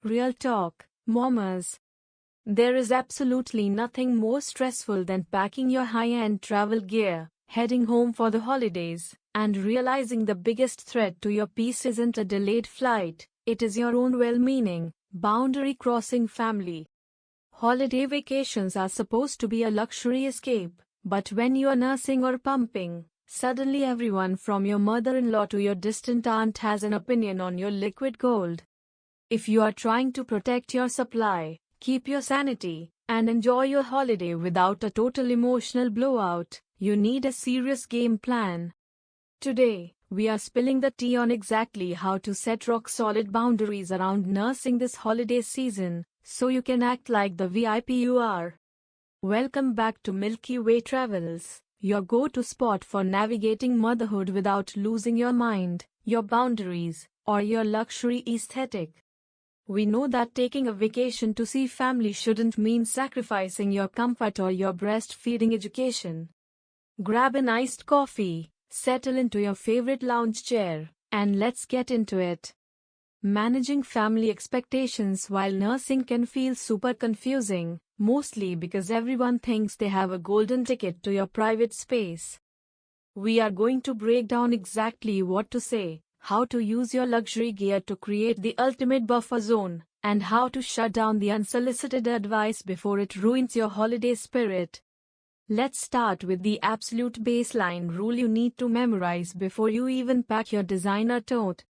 Real talk, mamas. There is absolutely nothing more stressful than packing your high-end travel gear, heading home for the holidays, and realizing the biggest threat to your peace isn't a delayed flight, it is your own well-meaning, boundary-crossing family. Holiday vacations are supposed to be a luxury escape, but when you are nursing or pumping, suddenly everyone from your mother-in-law to your distant aunt has an opinion on your liquid gold. If you are trying to protect your supply, keep your sanity, and enjoy your holiday without a total emotional blowout, you need a serious game plan. Today, we are spilling the tea on exactly how to set rock-solid boundaries around nursing this holiday season, so you can act like the VIP you are. Welcome back to Milky Way Travels, your go-to spot for navigating motherhood without losing your mind, your boundaries, or your luxury aesthetic. We know that taking a vacation to see family shouldn't mean sacrificing your comfort or your breastfeeding education. Grab an iced coffee, settle into your favorite lounge chair, and let's get into it. Managing family expectations while nursing can feel super confusing, mostly because everyone thinks they have a golden ticket to your private space. We are going to break down exactly what to say, how to use your luxury gear to create the ultimate buffer zone, and how to shut down the unsolicited advice before it ruins your holiday spirit. Let's start with the absolute baseline rule you need to memorize before you even pack your designer tote.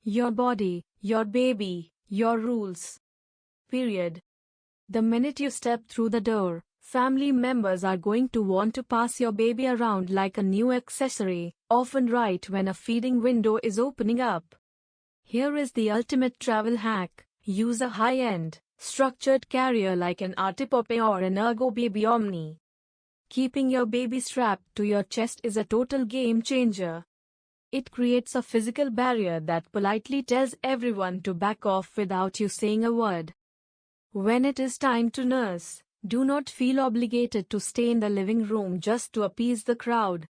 Your body, your baby, your rules. Period. The minute you step through the door, family members are going to want to pass your baby around like a new accessory, often right when a feeding window is opening up. Here is the ultimate travel hack. Use a high-end, structured carrier like an Artipope or an Ergo Baby Omni. Keeping your baby strapped to your chest is a total game changer. It creates a physical barrier that politely tells everyone to back off without you saying a word. When it is time to nurse, do not feel obligated to stay in the living room just to appease the crowd.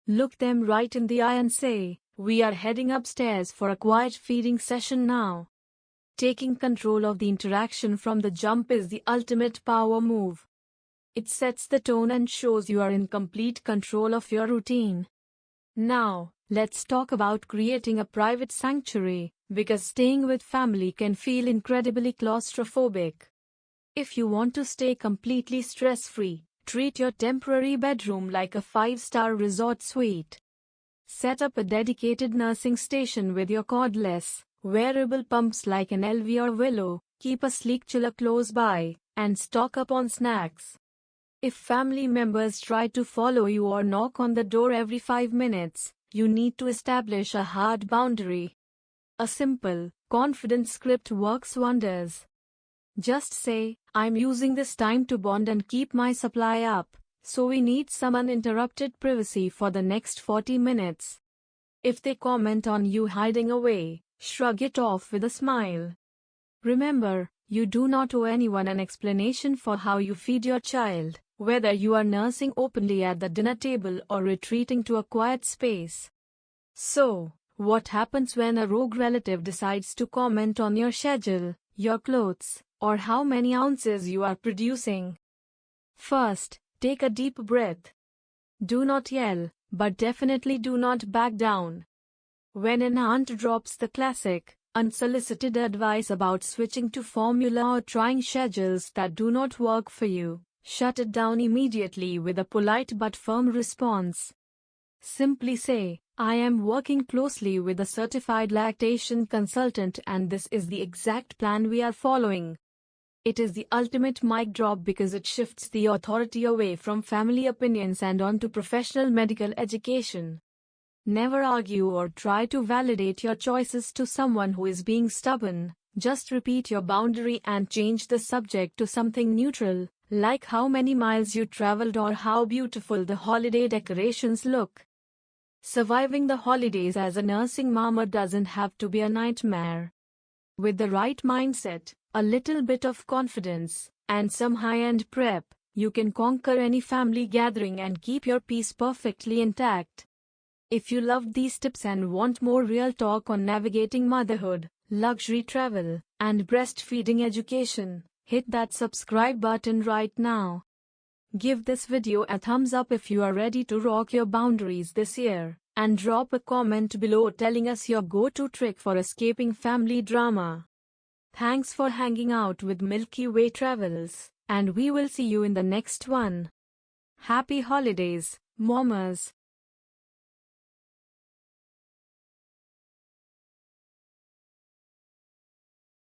Look them right in the eye and say, "We are heading upstairs for a quiet feeding session now." Taking control of the interaction from the jump is the ultimate power move. It sets the tone and shows you are in complete control of your routine. Now, let's talk about creating a private sanctuary, because staying with family can feel incredibly claustrophobic. If you want to stay completely stress-free, treat your temporary bedroom like a 5-star resort suite. Set up a dedicated nursing station with your cordless, wearable pumps like an LV or Willow, keep a sleek chiller close by, and stock up on snacks. If family members try to follow you or knock on the door every 5 minutes, you need to establish a hard boundary. A simple, confident script works wonders. Just say, "I'm using this time to bond and keep my supply up, so we need some uninterrupted privacy for the next 40 minutes. If they comment on you hiding away, shrug it off with a smile. Remember, you do not owe anyone an explanation for how you feed your child, whether you are nursing openly at the dinner table or retreating to a quiet space. So, what happens when a rogue relative decides to comment on your schedule, your clothes, or how many ounces you are producing? First, take a deep breath. Do not yell, but definitely do not back down. When an aunt drops the classic, unsolicited advice about switching to formula or trying schedules that do not work for you, shut it down immediately with a polite but firm response. Simply say, "I am working closely with a certified lactation consultant and this is the exact plan we are following." It is the ultimate mic drop because it shifts the authority away from family opinions and onto professional medical education. Never argue or try to validate your choices to someone who is being stubborn. Just repeat your boundary and change the subject to something neutral, like how many miles you traveled or how beautiful the holiday decorations look. Surviving the holidays as a nursing mama doesn't have to be a nightmare. With the right mindset, a little bit of confidence, and some high-end prep, you can conquer any family gathering and keep your peace perfectly intact. If you loved these tips and want more real talk on navigating motherhood, luxury travel, and breastfeeding education, hit that subscribe button right now. Give this video a thumbs up if you are ready to rock your boundaries this year, and drop a comment below telling us your go-to trick for escaping family drama. Thanks for hanging out with Milky Way Travels, and we will see you in the next one. Happy holidays, mamas!